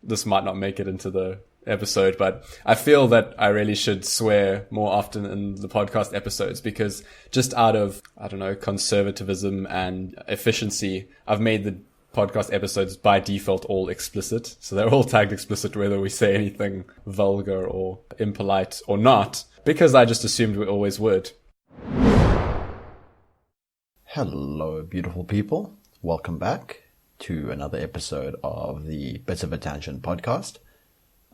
this might not make it into the episode, but I feel that I really should swear more often in the podcast episodes, because just out of, I don't know, conservatism and efficiency, I've made the podcast episodes by default all explicit. So they're all tagged explicit whether we say anything vulgar or impolite or not, because I just assumed we always would. Hello, beautiful people. Welcome back to another episode of the Bit of a Tangent podcast.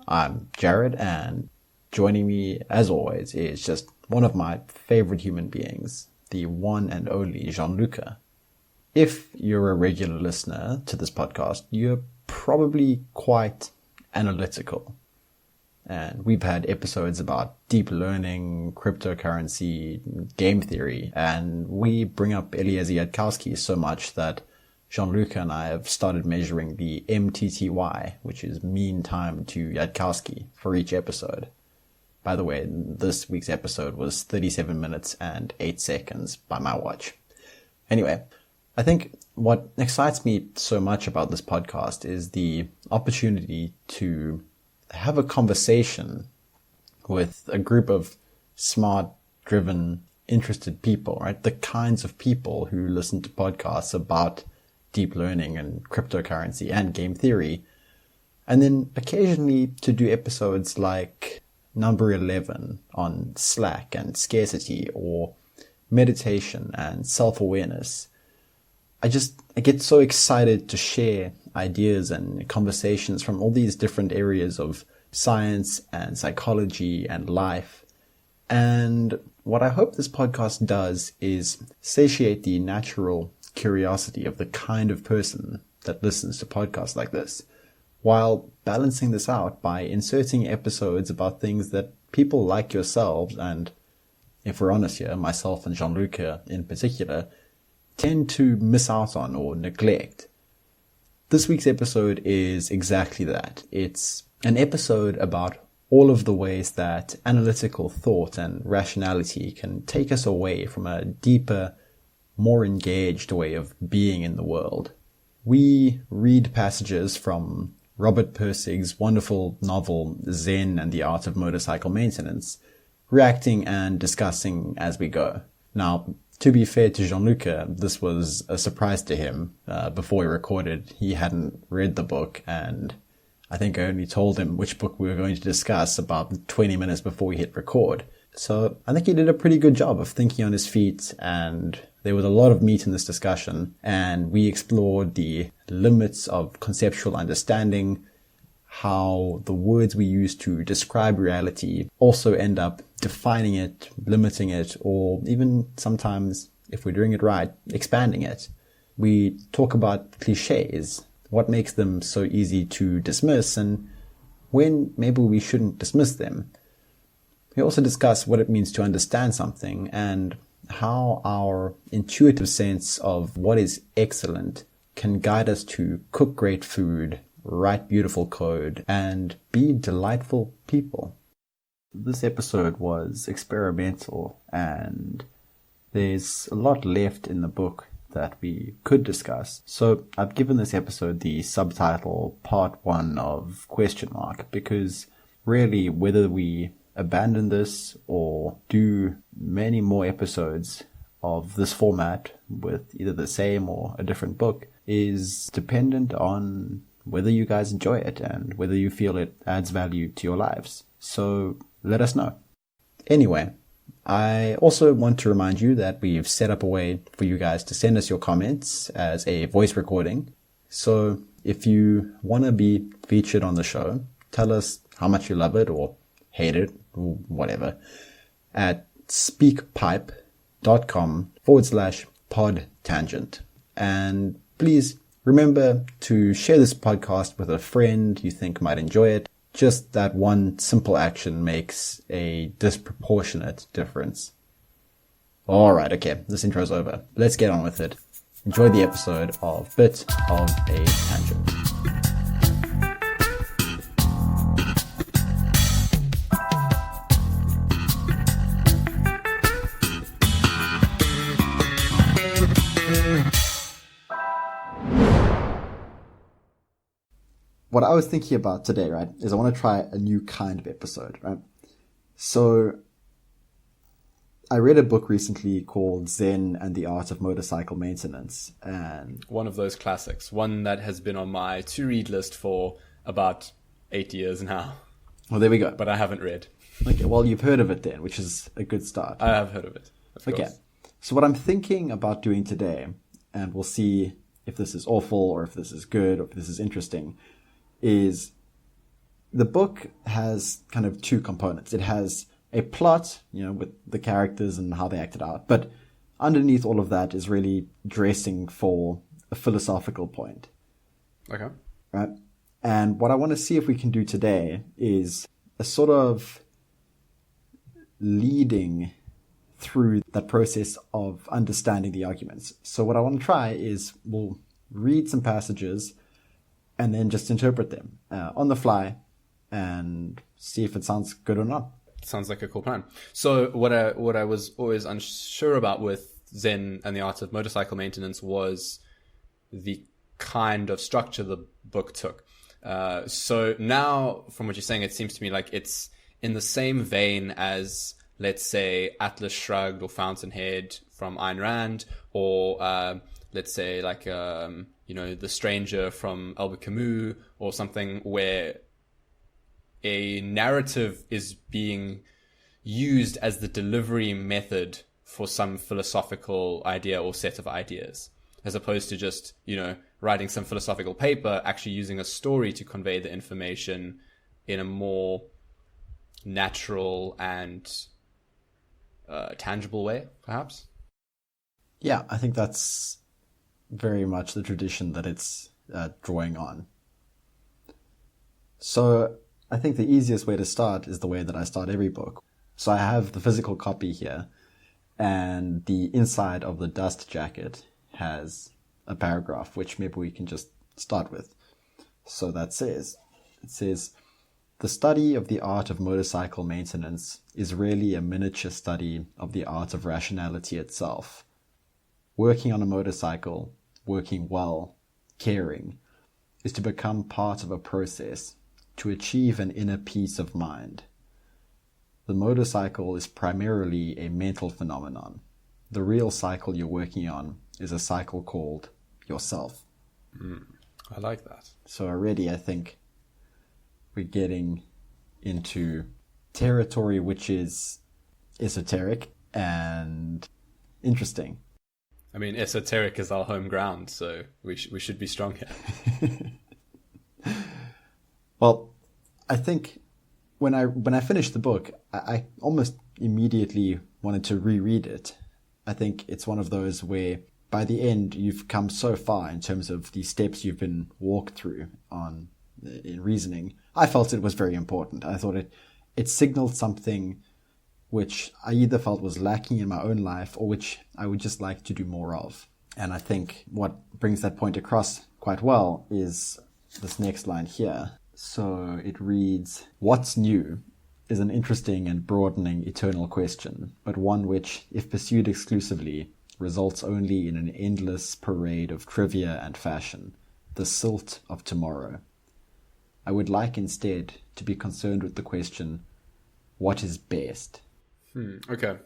I'm Jared, and joining me, as always, is just one of my favorite human beings, the one and only Gianluca. If you're a regular listener to this podcast, you're probably quite analytical. And we've had episodes about deep learning, cryptocurrency, game theory, and we bring up a.k.a. so much that Gianluca and I have started measuring the MTTY, which is mean time to Yudkowsky, for each episode. By the way, this week's episode was 37 minutes and 8 seconds by my watch. Anyway, I think what excites me so much about this podcast is the opportunity to have a conversation with a group of smart, driven, interested people, right? The kinds of people who listen to podcasts about deep learning and cryptocurrency and game theory. And then occasionally to do episodes like number 11 on Slack and scarcity, or meditation and self-awareness. I get so excited to share ideas and conversations from all these different areas of science and psychology and life. And what I hope this podcast does is satiate the natural curiosity of the kind of person that listens to podcasts like this, while balancing this out by inserting episodes about things that people like yourselves, and if we're honest here, myself and Gianluca in particular, tend to miss out on or neglect. This week's episode is exactly that. It's an episode about all of the ways that analytical thought and rationality can take us away from a deeper, more engaged way of being in the world. We read passages from Robert Pirsig's wonderful novel Zen and the Art of Motorcycle Maintenance, reacting and discussing as we go. Now, to be fair to Gianluca, this was a surprise to him. Before we recorded, he hadn't read the book, and I think I only told him which book we were going to discuss about 20 minutes before we hit record. So I think he did a pretty good job of thinking on his feet, and there was a lot of meat in this discussion, and we explored the limits of conceptual understanding, how the words we use to describe reality also end up defining it, limiting it, or even sometimes, if we're doing it right, expanding it. We talk about cliches, what makes them so easy to dismiss, and when maybe we shouldn't dismiss them. We also discuss what it means to understand something, and how our intuitive sense of what is excellent can guide us to cook great food, write beautiful code, and be delightful people. This episode was experimental, and there's a lot left in the book that we could discuss. So I've given this episode the subtitle Part 1 of ? Because really, whether we abandon this or do many more episodes of this format with either the same or a different book is dependent on whether you guys enjoy it and whether you feel it adds value to your lives. So let us know. Anyway, I also want to remind you that we've set up a way for you guys to send us your comments as a voice recording. So if you want to be featured on the show, tell us how much you love it or hate it or whatever at speakpipe.com/podtangent. And please remember to share this podcast with a friend you think might enjoy it. Just that one simple action makes a disproportionate difference. Alright, okay, this intro's over. Let's get on with it. Enjoy the episode of Bit of a Tangent. what I was thinking about today, right, is I want to try a new kind of episode, right? So I read a book recently called Zen and the Art of Motorcycle Maintenance. And one of those classics, one that has been on my to-read list for about 8 years now. Well, there we go. But I haven't read. Okay, well, you've heard of it then, which is a good start. I have heard of it, of course. So what I'm thinking about doing today, and we'll see if this is awful or if this is good or if this is interesting, is the book has kind of two components. It has a plot, with the characters and how they acted out. But underneath all of that is really dressing for a philosophical point. Okay. Right? And what I want to see if we can do today is a sort of leading through that process of understanding the arguments. So what I want to try is we'll read some passages and then just interpret them on the fly and see if it sounds good or not. Sounds like a cool plan. So what I was always unsure about with Zen and the Art of Motorcycle Maintenance was the kind of structure the book took. So now, from what you're saying, it seems to me like it's in the same vein as, let's say, Atlas Shrugged or Fountainhead from Ayn Rand, or let's say like The Stranger from Albert Camus, or something where a narrative is being used as the delivery method for some philosophical idea or set of ideas, as opposed to just, writing some philosophical paper, actually using a story to convey the information in a more natural and tangible way, perhaps. Yeah, I think that's very much the tradition that it's drawing on. So I think the easiest way to start is the way that I start every book. So I have the physical copy here, and the inside of the dust jacket has a paragraph, which maybe we can just start with. So it says, the study of the art of motorcycle maintenance is really a miniature study of the art of rationality itself. Working on a motorcycle, working well, caring, is to become part of a process, to achieve an inner peace of mind. The motorcycle is primarily a mental phenomenon. The real cycle you're working on is a cycle called yourself. I like that. So already I think we're getting into territory which is esoteric and interesting. I mean, esoteric is our home ground, so we should be strong here. Well, I think when I finished the book, I almost immediately wanted to reread it. I think it's one of those where by the end you've come so far in terms of the steps you've been walked through in reasoning. I felt it was very important. I thought it signaled something which I either felt was lacking in my own life or which I would just like to do more of. And I think what brings that point across quite well is this next line here. So it reads, "What's new is an interesting and broadening eternal question, but one which, if pursued exclusively, results only in an endless parade of trivia and fashion, the silt of tomorrow. I would like instead to be concerned with the question, what is best?" Okay.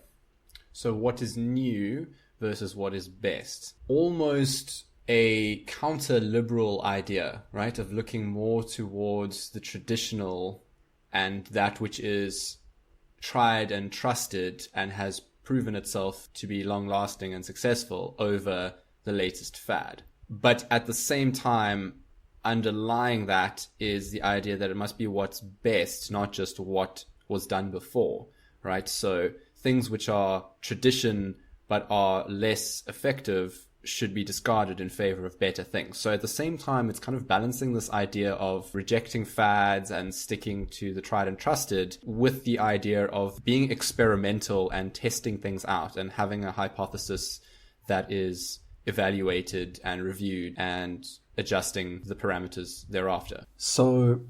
So what is new versus what is best? Almost a counter-liberal idea, right? Of looking more towards the traditional and that which is tried and trusted and has proven itself to be long-lasting and successful over the latest fad. But at the same time, underlying that is the idea that it must be what's best, not just what was done before, right? So things which are tradition but are less effective should be discarded in favor of better things. So at the same time, it's kind of balancing this idea of rejecting fads and sticking to the tried and trusted with the idea of being experimental and testing things out and having a hypothesis that is evaluated and reviewed and adjusting the parameters thereafter. So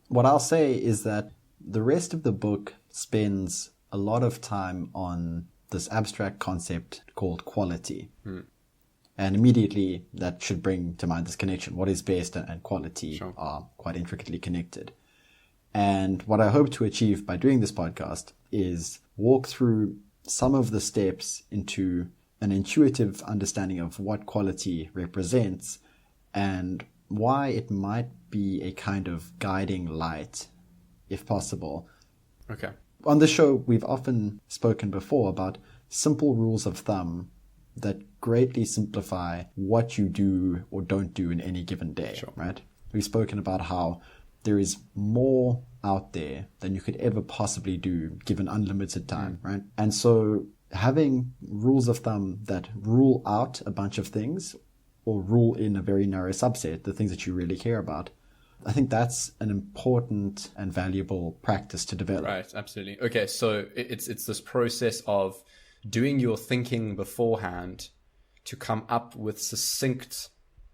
what I'll say is that the rest of the book spends a lot of time on this abstract concept called quality. And immediately that should bring to mind this connection. What is best and quality are quite intricately connected. And what I hope to achieve by doing this podcast is walk through some of the steps into an intuitive understanding of what quality represents and why it might be a kind of guiding light, if possible. Okay. On the show, we've often spoken before about simple rules of thumb that greatly simplify what you do or don't do in any given day, right? We've spoken about how there is more out there than you could ever possibly do given unlimited time, right? And so having rules of thumb that rule out a bunch of things or rule in a very narrow subset, the things that you really care about, I think that's an important and valuable practice to develop. Right, absolutely. Okay, so it's this process of doing your thinking beforehand to come up with succinct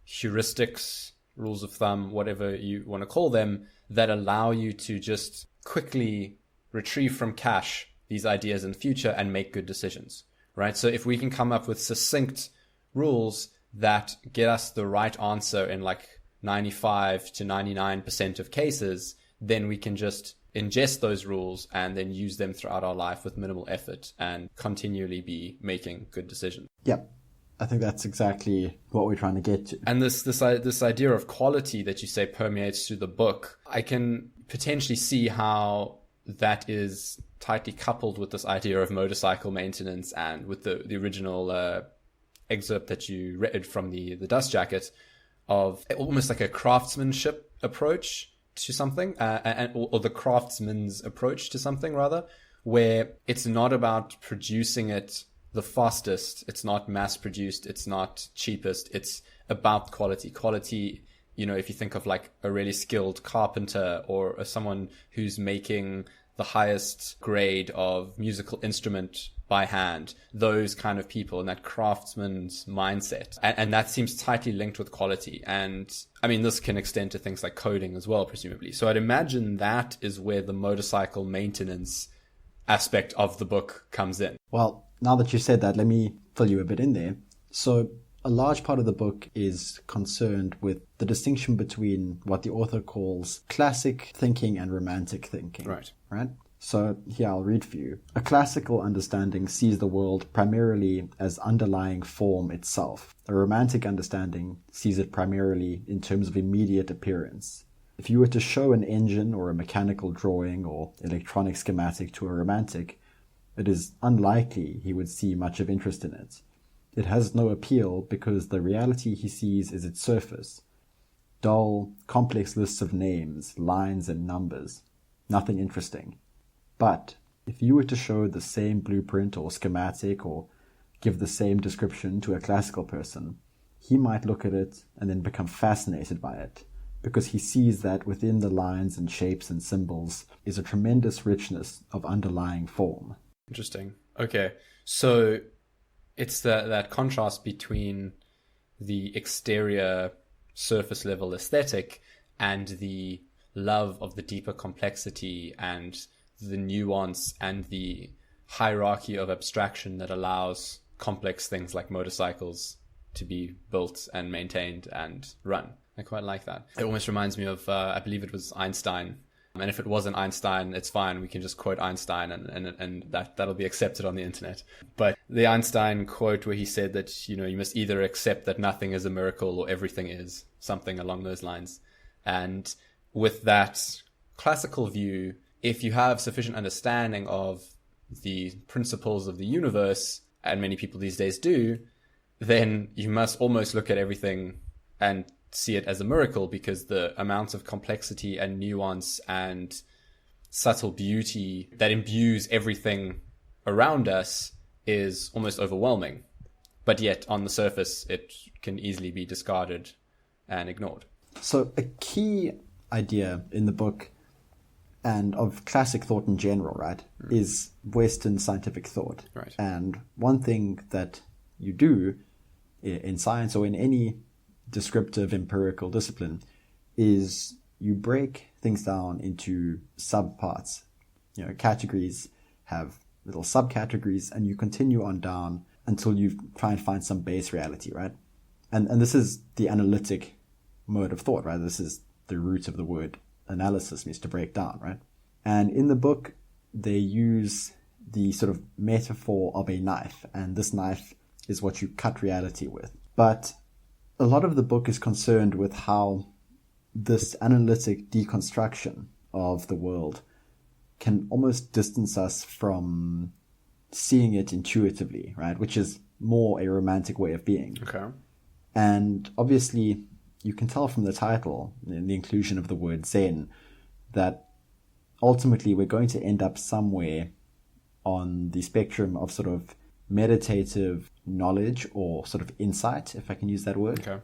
heuristics, rules of thumb, whatever you want to call them, that allow you to just quickly retrieve from cache these ideas in the future and make good decisions, right? So if we can come up with succinct rules that get us the right answer in like 95 to 99% of cases, then we can just ingest those rules and then use them throughout our life with minimal effort and continually be making good decisions. Yep. I think that's exactly what we're trying to get to. And this idea of quality that you say permeates through the book, I can potentially see how that is tightly coupled with this idea of motorcycle maintenance and with the original excerpt that you read from the dust jacket of almost like a craftsmanship approach to something, or the craftsman's approach to something rather, where it's not about producing it the fastest, it's not mass produced, it's not cheapest, it's about quality. Quality, you know, if you think of like a really skilled carpenter or someone who's making the highest grade of musical instrument by hand, those kind of people and that craftsman's mindset. And that seems tightly linked with quality. And I mean, this can extend to things like coding as well, presumably. So I'd imagine that is where the motorcycle maintenance aspect of the book comes in. Well, now that you said that, let me fill you a bit in there. So a large part of the book is concerned with the distinction between what the author calls classic thinking and romantic thinking. Right. So here I'll read for you. A classical understanding sees the world primarily as underlying form itself. A romantic understanding sees it primarily in terms of immediate appearance. If you were to show an engine or a mechanical drawing or electronic schematic to a romantic, it is unlikely he would see much of interest in it. It has no appeal because the reality he sees is its surface. Dull, complex lists of names, lines and numbers. Nothing interesting. But if you were to show the same blueprint or schematic or give the same description to a classical person, he might look at it and then become fascinated by it, because he sees that within the lines and shapes and symbols is a tremendous richness of underlying form. Interesting. Okay. So it's that contrast between the exterior surface level aesthetic and the love of the deeper complexity and the nuance and the hierarchy of abstraction that allows complex things like motorcycles to be built and maintained and run. I quite like that. It almost reminds me of, I believe it was Einstein. And if it wasn't Einstein, it's fine. We can just quote Einstein and that'll be accepted on the internet. But the Einstein quote where he said that, you know, you must either accept that nothing is a miracle or everything is, something along those lines. And with that classical view, if you have sufficient understanding of the principles of the universe, and many people these days do, then you must almost look at everything and see it as a miracle, because the amount of complexity and nuance and subtle beauty that imbues everything around us is almost overwhelming. But yet on the surface, it can easily be discarded and ignored. So a key idea in the book and of classic thought in general, right, is Western scientific thought. Right. And one thing that you do in science or in any descriptive empirical discipline is you break things down into subparts. You know, categories have little subcategories and you continue on down until you try and find some base reality, right? And this is the analytic mode of thought, right? This is the root of the word analysis, means to break down, right? And in the book, they use the sort of metaphor of a knife, and this knife is what you cut reality with. But a lot of the book is concerned with how this analytic deconstruction of the world can almost distance us from seeing it intuitively, right? Which is more a romantic way of being. Okay. And obviously, you can tell from the title, in the inclusion of the word Zen, that ultimately we're going to end up somewhere on the spectrum of sort of meditative knowledge or sort of insight, if I can use that word. Okay.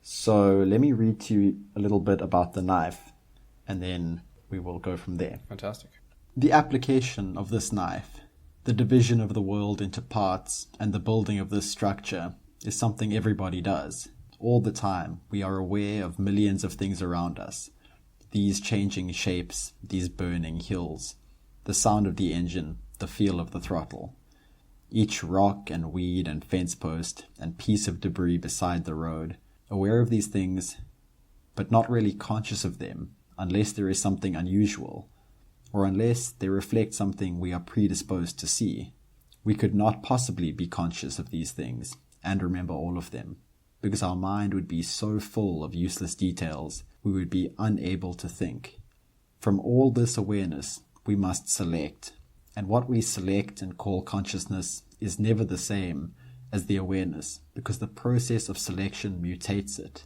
So let me read to you a little bit about the knife, and then we will go from there. Fantastic. The application of this knife, the division of the world into parts, and the building of this structure is something everybody does. All the time, we are aware of millions of things around us. These changing shapes, these burning hills, the sound of the engine, the feel of the throttle. Each rock and weed and fence post and piece of debris beside the road, aware of these things, but not really conscious of them unless there is something unusual, or unless they reflect something we are predisposed to see. We could not possibly be conscious of these things and remember all of them, because our mind would be so full of useless details we would be unable to think. From all this awareness, we must select, and what we select and call consciousness is never the same as the awareness, because the process of selection mutates it.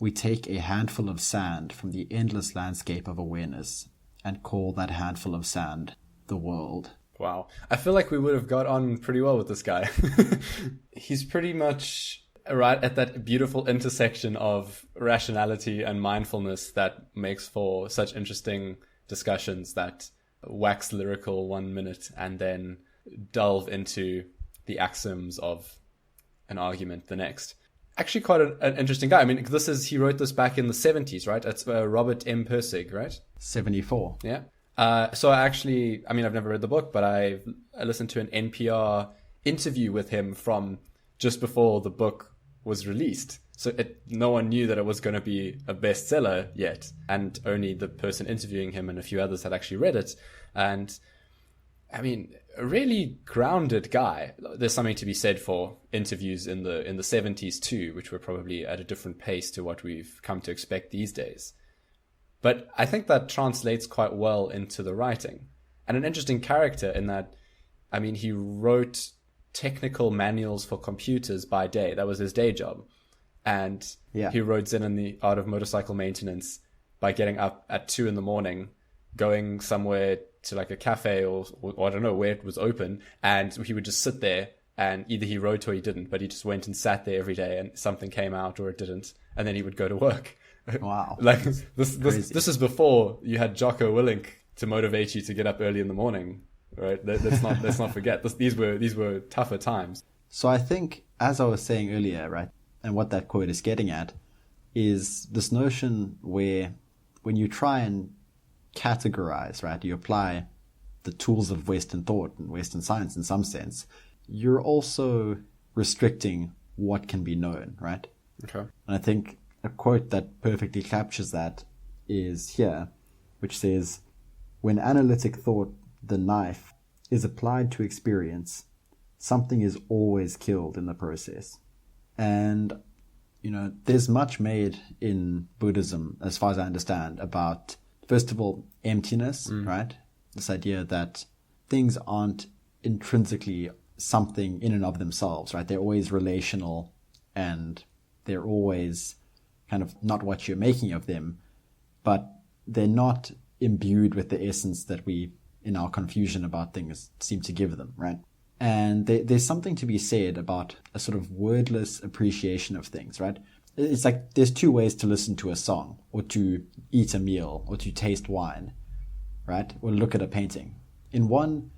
We take a handful of sand from the endless landscape of awareness and call that handful of sand the world. Wow. I feel like we would have got on pretty well with this guy. He's pretty much right at that beautiful intersection of rationality and mindfulness that makes for such interesting discussions that wax lyrical 1 minute and then delve into the axioms of an argument the next. Actually quite an interesting guy. I mean, he wrote this back in the 70s, right? It's Robert M. Pirsig, right? 74. Yeah. So I've never read the book, but I listened to an NPR interview with him from just before the book was released. So no one knew that it was going to be a bestseller yet. And only the person interviewing him and a few others had actually read it. And I mean, a really grounded guy. There's something to be said for interviews in the 70s too, which were probably at a different pace to what we've come to expect these days. But I think that translates quite well into the writing. And an interesting character in that, I mean, he wrote technical manuals for computers by day. That was his day job. And he wrote Zen and the Art of Motorcycle Maintenance by getting up at 2 a.m, going somewhere to like a cafe or I don't know where it was open. And he would just sit there and either he wrote or he didn't, but he just went and sat there every day and something came out or it didn't. And then he would go to work. Wow. Like this is before you had Jocko Willink to motivate you to get up early in the morning, right? Let's not forget these were tougher times. So I think, as I was saying earlier, right, and what that quote is getting at is this notion where when you try and categorize, right, you apply the tools of Western thought and Western science in some sense, you're also restricting what can be known, right? Okay. And I think a quote that perfectly captures that is here, which says, "When analytic thought, the knife, is applied to experience, something is always killed in the process." And, there's much made in Buddhism, as far as I understand, about, first of all, emptiness, right? This idea that things aren't intrinsically something in and of themselves, right? They're always relational and they're always kind of not what you're making of them, but they're not imbued with the essence that we, in our confusion about things, seem to give them, right? And there's something to be said about a sort of wordless appreciation of things, right? It's like there's two ways to listen to a song, or to eat a meal, or to taste wine, right? Or look at a painting. In one,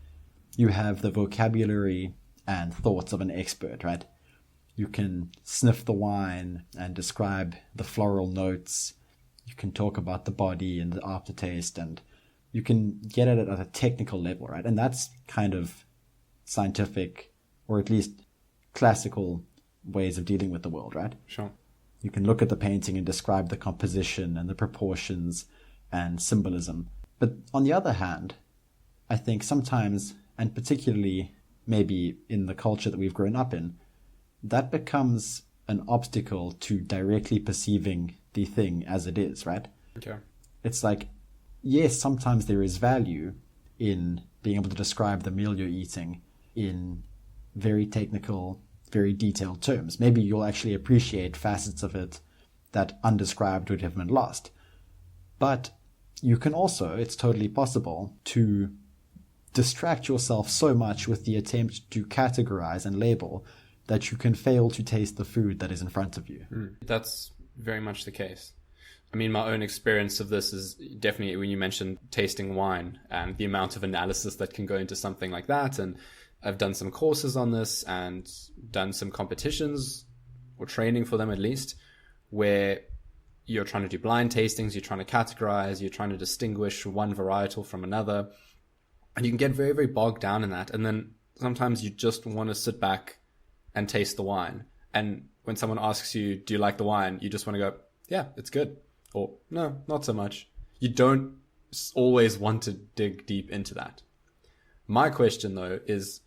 you have the vocabulary and thoughts of an expert, right? You can sniff the wine and describe the floral notes. You can talk about the body and the aftertaste, and you can get at it at a technical level, right? And that's kind of scientific, or at least classical ways of dealing with the world, right? Sure. You can look at the painting and describe the composition and the proportions and symbolism. But on the other hand, I think sometimes, and particularly maybe in the culture that we've grown up in, that becomes an obstacle to directly perceiving the thing as it is, right? Okay. It's like, yes, sometimes there is value in being able to describe the meal you're eating in very technical, very detailed terms. Maybe you'll actually appreciate facets of it that undescribed would have been lost. But you can also, it's totally possible to distract yourself so much with the attempt to categorize and label that you can fail to taste the food that is in front of you. That's very much the case. I mean, my own experience of this is definitely when you mentioned tasting wine and the amount of analysis that can go into something like that. And I've done some courses on this and done some competitions or training for them at least, where you're trying to do blind tastings, you're trying to categorize, you're trying to distinguish one varietal from another. And you can get very, very bogged down in that. And then sometimes you just want to sit back and taste the wine. And when someone asks you, do you like the wine? You just want to go, yeah, it's good. Or no, not so much. You don't always want to dig deep into that. My question though is,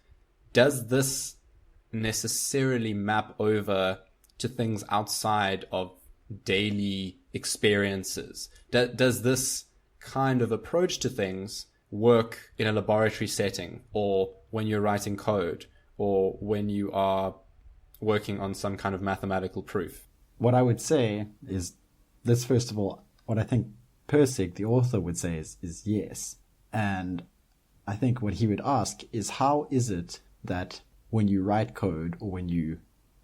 does this necessarily map over to things outside of daily experiences? Does this kind of approach to things work in a laboratory setting, or when you're writing code, or when you are working on some kind of mathematical proof? What I would say is this, first of all, what I think Pirsig, the author, would say is yes. And I think what he would ask is, how is it that when you write code or when you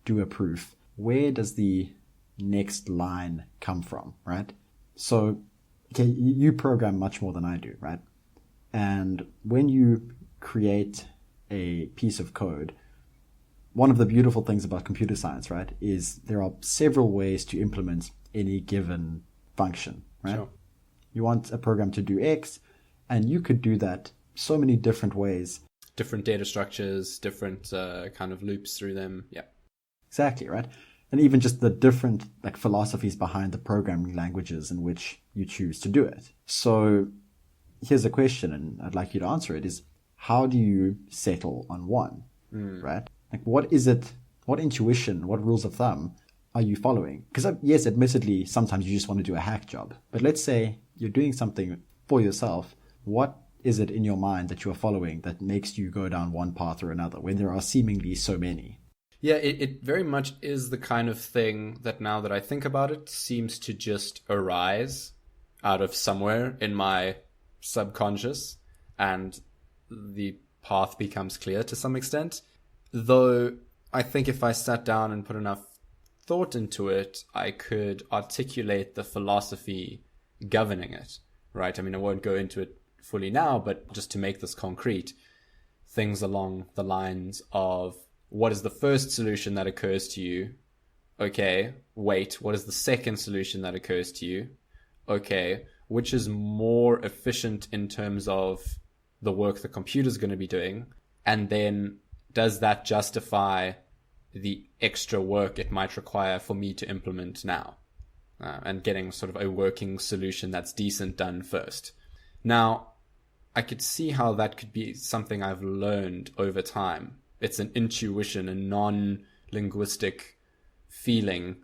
do a proof, where does the next line come from, right? So, okay, you program much more than I do, right? And when you create a piece of code, one of the beautiful things about computer science, right, is there are several ways to implement any given function, right? Sure. You want a program to do X, and you could do that so many different ways. Different data structures, different kind of loops through them. Yeah. Exactly, right? And even just the different like philosophies behind the programming languages in which you choose to do it. So here's a question, and I'd like you to answer it, is how do you settle on one, right? Like, what is it, what intuition, what rules of thumb are you following? Because yes, admittedly, sometimes you just want to do a hack job. But let's say you're doing something for yourself. What is it in your mind that you are following that makes you go down one path or another when there are seemingly so many? Yeah, it very much is the kind of thing that, now that I think about it, seems to just arise out of somewhere in my subconscious, and the path becomes clear to some extent. Though I think if I sat down and put enough thought into it, I could articulate the philosophy governing it, right? I mean, I won't go into it fully now, but just to make this concrete, things along the lines of, what is the first solution that occurs to you? Okay, wait, what is the second solution that occurs to you? Okay, which is more efficient in terms of the work the computer's going to be doing? And then does that justify the extra work it might require for me to implement now? And getting sort of a working solution that's decent done first. Now, I could see how that could be something I've learned over time. It's an intuition, a non-linguistic feeling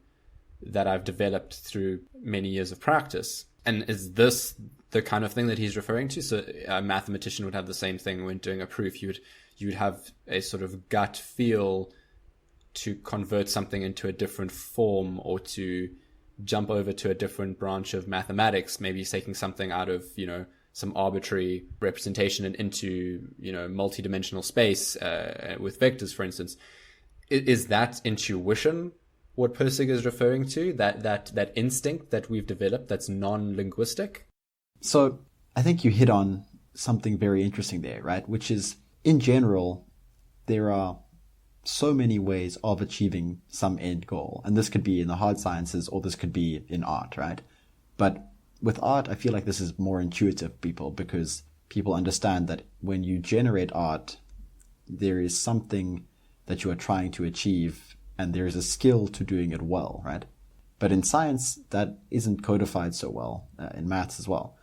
that I've developed through many years of practice. And is this the kind of thing that he's referring to? So a mathematician would have the same thing when doing a proof. You would have a sort of gut feel to convert something into a different form, or to jump over to a different branch of mathematics, maybe taking something out of, some arbitrary representation and into, multi-dimensional space with vectors, for instance. Is that intuition what Pirsig is referring to? That instinct that we've developed that's non-linguistic? So I think you hit on something very interesting there, right? Which is, in general, there are so many ways of achieving some end goal. And this could be in the hard sciences, or this could be in art, right? But with art, I feel like this is more intuitive, people, because people understand that when you generate art, there is something that you are trying to achieve, and there is a skill to doing it well, right? But in science, that isn't codified so well, in maths as well.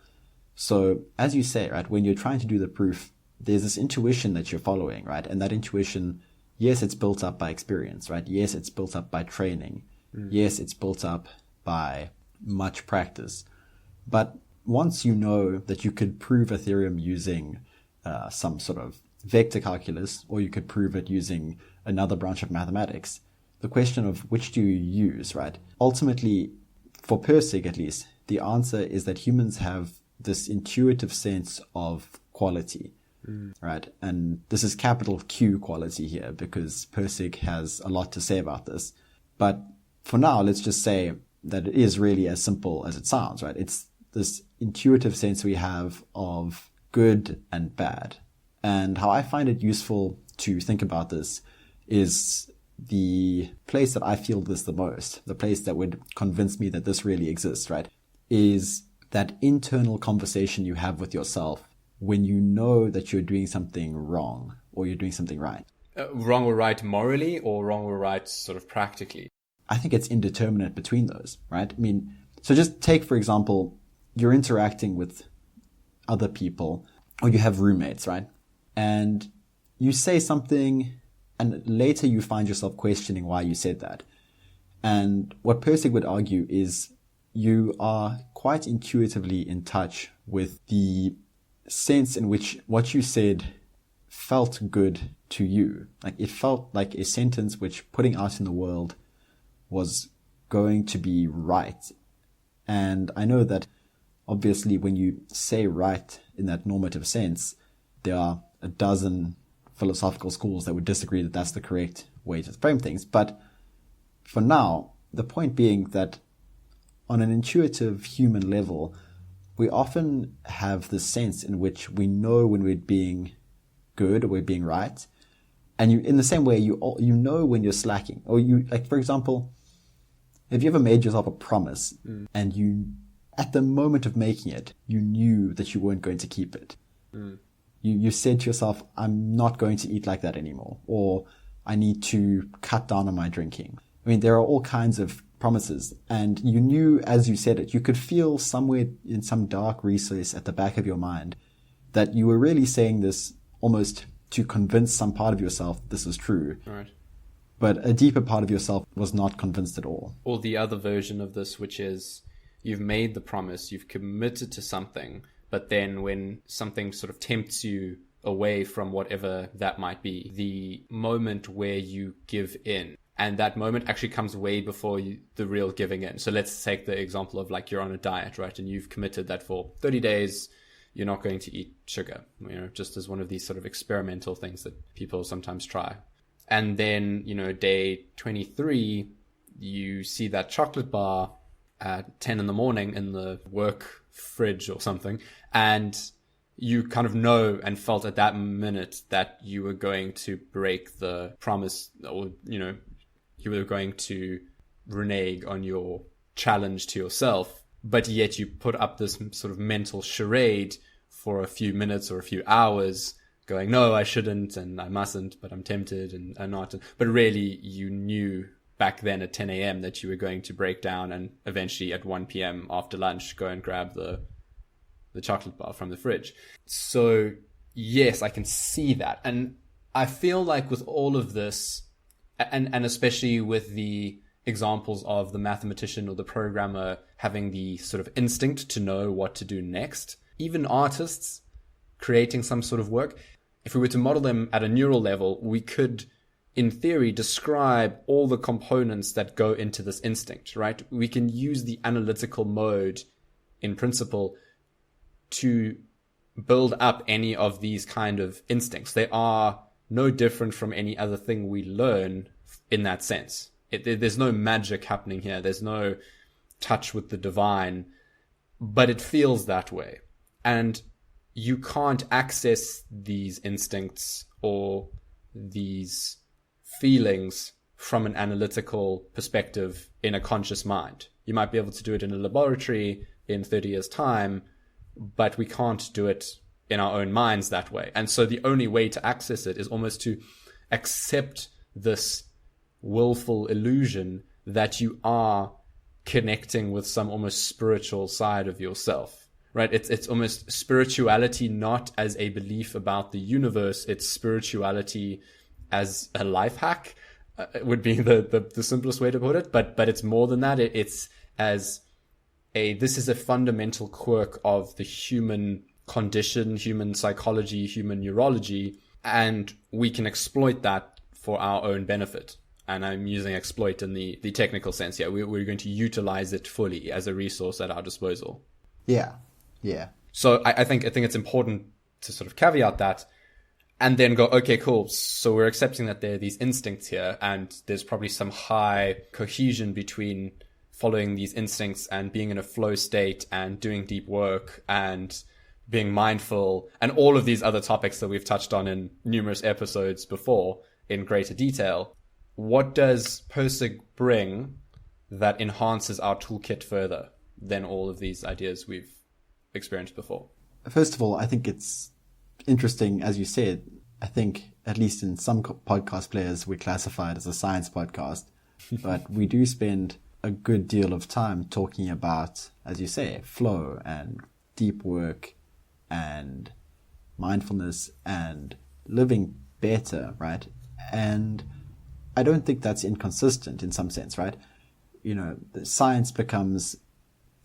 So as you say, right, when you're trying to do the proof, there's this intuition that you're following, right? And that intuition, yes, it's built up by experience, right? Yes, it's built up by training. Yes, it's built up by much practice. But once you know that you could prove a theorem using some sort of vector calculus, or you could prove it using another branch of mathematics, the question of which do you use, right? Ultimately, for Pirsig at least, the answer is that humans have this intuitive sense of quality, right? And this is capital Q quality here, because Pirsig has a lot to say about this. But for now, let's just say that it is really as simple as it sounds, right? It's this intuitive sense we have of good and bad. And how I find it useful to think about this is the place that I feel this the most, the place that would convince me that this really exists, right, is that internal conversation you have with yourself when you know that you're doing something wrong or you're doing something right. Wrong or right morally, or wrong or right sort of practically? I think it's indeterminate between those, right? I mean, so just take, for example, you're interacting with other people, or you have roommates, right? And you say something, and later you find yourself questioning why you said that. And what Pirsig would argue is you are quite intuitively in touch with the sense in which what you said felt good to you. Like, it felt like a sentence which putting out in the world was going to be right. And I know that obviously when you say right in that normative sense, there are a dozen philosophical schools that would disagree that that's the correct way to frame things. But for now, the point being that on an intuitive human level, we often have this sense in which we know when we're being good or we're being right. And you, in the same way, you know when you're slacking. Or you, like, for example, have you ever made yourself a promise and you, at the moment of making it, you knew that you weren't going to keep it? You said to yourself, I'm not going to eat like that anymore, or I need to cut down on my drinking. I mean, there are all kinds of promises, and you knew as you said it, you could feel somewhere in some dark recess at the back of your mind that you were really saying this almost to convince some part of yourself this is true. Right. But a deeper part of yourself was not convinced at all. Or the other version of this, which is you've made the promise, you've committed to something, but then when something sort of tempts you away from whatever that might be, the moment where you give in, and that moment actually comes way before the real giving in. So let's take the example of, like, you're on a diet, right? And you've committed that for 30 days, you're not going to eat sugar, just as one of these sort of experimental things that people sometimes try. And then, day 23, you see that chocolate bar at 10 in the morning in the work fridge or something, and you kind of know and felt at that minute that you were going to break the promise, or, you were going to renege on your challenge to yourself, but yet you put up this sort of mental charade for a few minutes or a few hours, going, no, I shouldn't, and I mustn't, but I'm tempted and not. But really, you knew back then at 10 a.m. that you were going to break down and eventually at 1 p.m. after lunch go and grab the chocolate bar from the fridge. So yes, I can see that. And I feel like with all of this, and especially with the examples of the mathematician or the programmer having the sort of instinct to know what to do next, even artists creating some sort of work, if we were to model them at a neural level, we could, in theory, describe all the components that go into this instinct, right? We can use the analytical mode in principle to build up any of these kind of instincts. They are no different from any other thing we learn in that sense. There's no magic happening here. There's no touch with the divine, but it feels that way. And you can't access these instincts or these feelings from an analytical perspective in a conscious mind. You might be able to do it in a laboratory in 30 years' time, but we can't do it in our own minds that way. And so the only way to access it is almost to accept this willful illusion that you are connecting with some almost spiritual side of yourself, right? It's almost spirituality not as a belief about the universe. It's spirituality as a life hack, would be the simplest way to put it. But it's more than that. It's as this is a fundamental quirk of the human condition, human psychology, human neurology, and we can exploit that for our own benefit. And I'm using exploit in the technical sense here. We're going to utilize it fully as a resource at our disposal. Yeah. So I think it's important to sort of caveat that and then go, okay, cool. So we're accepting that there are these instincts here, and there's probably some high cohesion between following these instincts and being in a flow state and doing deep work and being mindful and all of these other topics that we've touched on in numerous episodes before in greater detail. What does Pirsig bring that enhances our toolkit further than all of these ideas we've experienced before? First of all, I think it's interesting, as you said. I think, at least in some podcast players, we're classified as a science podcast, but we do spend a good deal of time talking about, as you say, flow and deep work and mindfulness and living better, right? And I don't think that's inconsistent in some sense, right? You know, the science becomes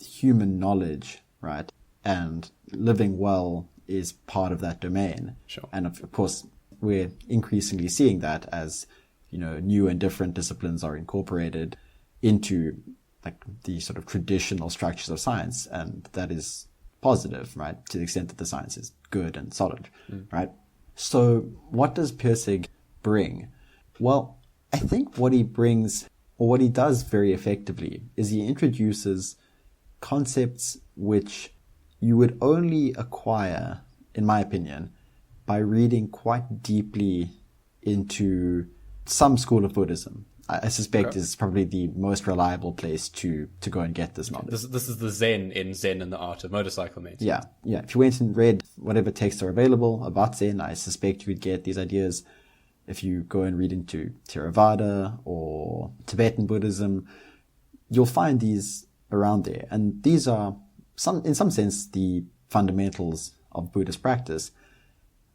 human knowledge, right? And living well is part of that domain. Sure. And of course, we're increasingly seeing that as, you know, new and different disciplines are incorporated into like the sort of traditional structures of science. And that is positive, right? To the extent that the science is good and solid, right? So what does Pirsig bring? Well, I think what he brings, or what he does very effectively, is he introduces concepts which you would only acquire, in my opinion, by reading quite deeply into some school of Buddhism. I suspect is probably the most reliable place to go and get this knowledge. This is the Zen and the Art of Motorcycle Maintenance. Yeah. If you went and read whatever texts are available about Zen, I suspect you would get these ideas. If you go and read into Theravada or Tibetan Buddhism, you'll find these around there. And these are, in some sense, the fundamentals of Buddhist practice.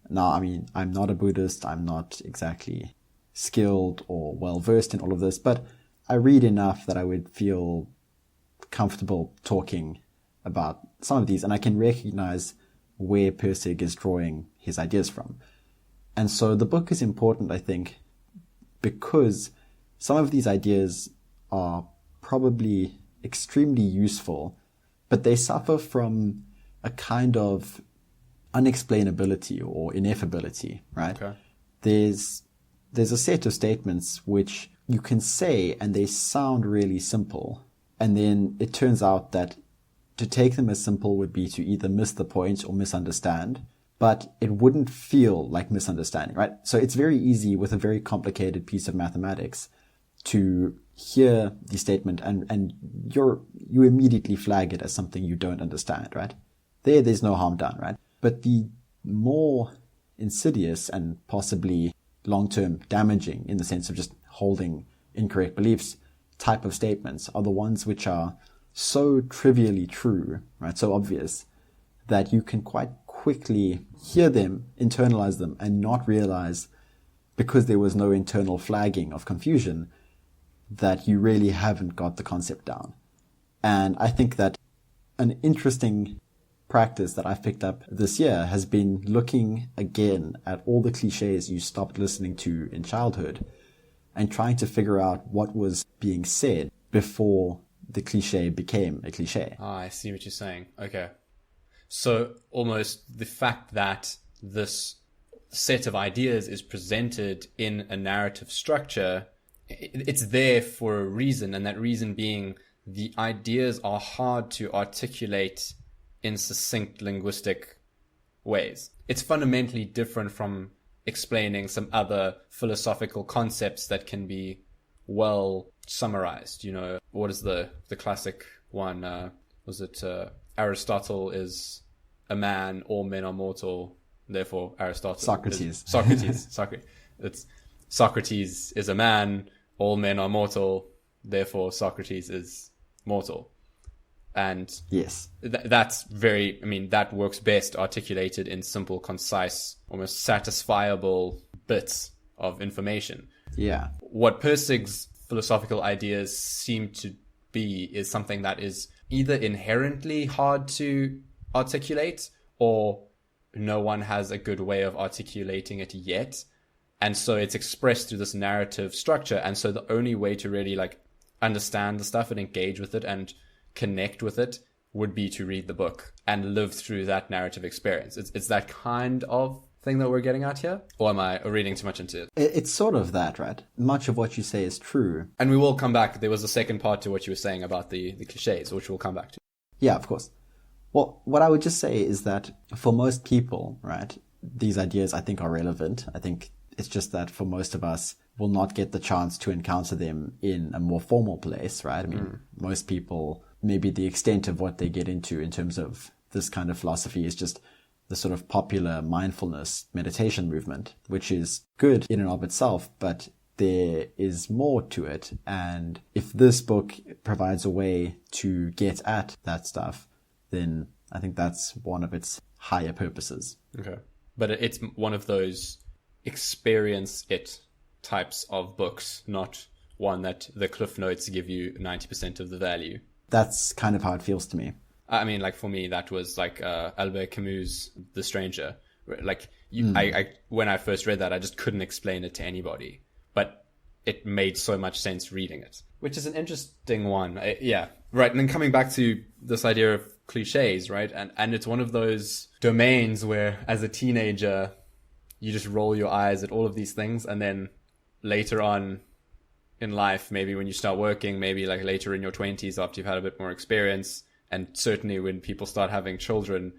Now, I mean, I'm not a Buddhist. I'm not exactly skilled or well-versed in all of this, but I read enough that I would feel comfortable talking about some of these, and I can recognize where Pirsig is drawing his ideas from. And so the book is important, I think, because some of these ideas are probably extremely useful, but they suffer from a kind of unexplainability or ineffability, right? Okay. There's a set of statements which you can say and they sound really simple, and then it turns out that to take them as simple would be to either miss the point or misunderstand, but it wouldn't feel like misunderstanding, right? So it's very easy with a very complicated piece of mathematics to hear the statement and you immediately flag it as something you don't understand, right? There's no harm done, right? But the more insidious and possibly long-term damaging, in the sense of just holding incorrect beliefs, type of statements are the ones which are so trivially true, right? So obvious that you can quite quickly hear them, internalize them, and not realize, because there was no internal flagging of confusion, that you really haven't got the concept down. And I think that an interesting practice that I've picked up this year has been looking again at all the cliches you stopped listening to in childhood and trying to figure out what was being said before the cliche became a cliche. I see what you're saying. Okay. So almost the fact that this set of ideas is presented in a narrative structure, it's there for a reason, and that reason being the ideas are hard to articulate in succinct linguistic ways. It's fundamentally different from explaining some other philosophical concepts that can be well summarized. You know, what is the classic one? Was it Aristotle is a man, all men are mortal, therefore Aristotle. Socrates. Socrates. It's Socrates is a man, all men are mortal, therefore Socrates is mortal. And yes, that's very, I mean, that works best articulated in simple, concise, almost satisfiable bits of information. yeah, What Pirsig's philosophical ideas seem to be is something that is either inherently hard to articulate, or no one has a good way of articulating it yet. And so it's expressed through this narrative structure. And so the only way to really like understand the stuff and engage with it and connect with it would be to read the book and live through that narrative experience. It's that kind of thing that we're getting at here? Or am I reading too much into it? It's sort of that, right? Much of what you say is true. And we will come back. There was a second part to what you were saying about the cliches, which we'll come back to. Yeah, of course. Well, what I would just say is that for most people, right, these ideas I think are relevant. I think it's just that for most of us, we'll not get the chance to encounter them in a more formal place, right? I mean, most people, maybe the extent of what they get into in terms of this kind of philosophy is just the sort of popular mindfulness meditation movement, which is good in and of itself, but there is more to it. And if this book provides a way to get at that stuff, then I think that's one of its higher purposes. Okay. But it's one of those experience it types of books, not one that the Cliff Notes give you 90% of the value. That's kind of how it feels to me. I mean, like for me, that was like Albert Camus' The Stranger. Like I when I first read that, I just couldn't explain it to anybody, but it made so much sense reading it, which is an interesting one. Yeah, right. And then coming back to this idea of cliches, right? And it's one of those domains where, as a teenager, you just roll your eyes at all of these things, and then later on in life, maybe when you start working, maybe like later in your 20s after you've had a bit more experience. And certainly when people start having children,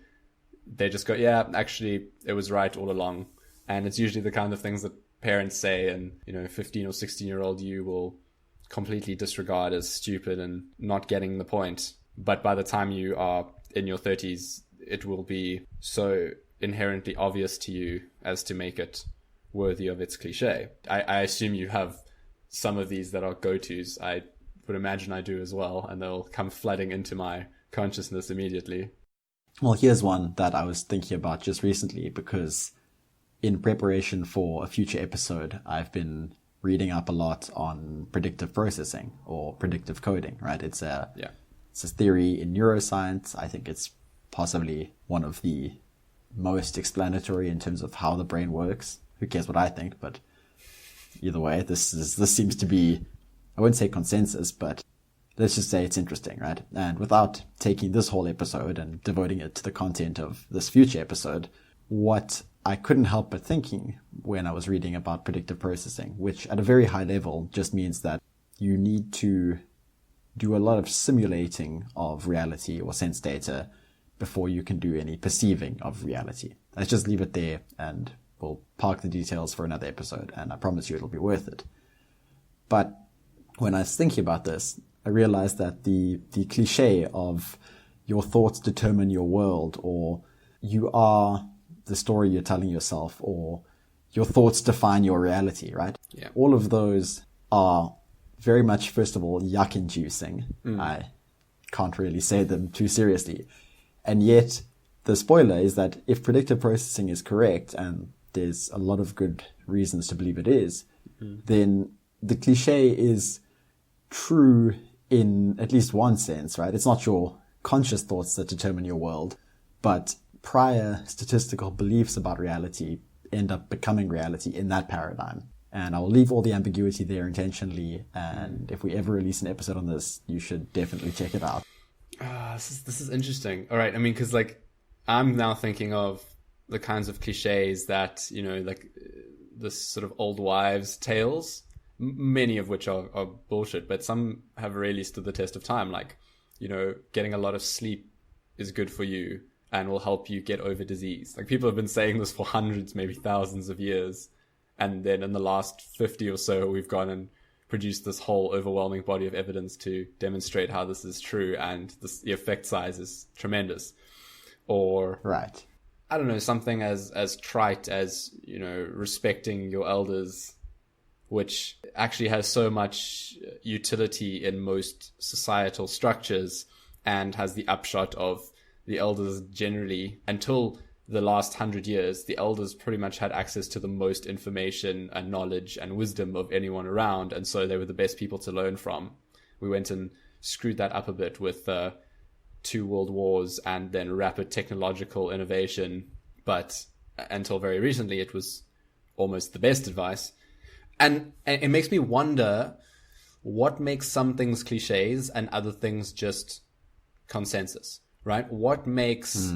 they just go, yeah, actually, it was right all along. And it's usually the kind of things that parents say, and, 15 or 16-year-old you will completely disregard as stupid and not getting the point. But by the time you are in your 30s, it will be so inherently obvious to you as to make it worthy of its cliche. I assume you have some of these that are go-tos. I would imagine I do as well, and they'll come flooding into my consciousness immediately. Well, here's one that I was thinking about just recently, because in preparation for a future episode, I've been reading up a lot on predictive processing or predictive coding, right? It's a theory in neuroscience. I think it's possibly one of the most explanatory in terms of how the brain works. Who cares what I think, but either way, this seems to be, I wouldn't say consensus, but let's just say it's interesting, right? And without taking this whole episode and devoting it to the content of this future episode, what I couldn't help but thinking when I was reading about predictive processing, which at a very high level just means that you need to do a lot of simulating of reality or sense data before you can do any perceiving of reality. Let's just leave it there, and we'll park the details for another episode, and I promise you it'll be worth it. But when I was thinking about this, I realized that the cliche of your thoughts determine your world, or you are the story you're telling yourself, or your thoughts define your reality, right? Yeah. All of those are very much, first of all, yuck-inducing. I can't really say them too seriously. And yet, the spoiler is that if predictive processing is correct, and there's a lot of good reasons to believe it is, then the cliche is true in at least one sense, right? It's not your conscious thoughts that determine your world, but prior statistical beliefs about reality end up becoming reality in that paradigm. And I'll leave all the ambiguity there intentionally, and if we ever release an episode on this, you should definitely check it out. This is interesting. All right, I mean, because like I'm now thinking of the kinds of cliches that, like this sort of old wives' tales, many of which are bullshit, but some have really stood the test of time. Like, getting a lot of sleep is good for you and will help you get over disease. Like, people have been saying this for hundreds, maybe thousands of years. And then in the last 50 or so, we've gone and produced this whole overwhelming body of evidence to demonstrate how this is true. And the effect size is tremendous. Or, right, I don't know, something as trite as, respecting your elders which actually has so much utility in most societal structures and has the upshot of the elders generally, until the last 100 years, the elders pretty much had access to the most information and knowledge and wisdom of anyone around, and so they were the best people to learn from. We went and screwed that up a bit with 2 world wars and then rapid technological innovation, but until very recently it was almost the best advice. And it makes me wonder what makes some things cliches and other things just consensus, right? What makes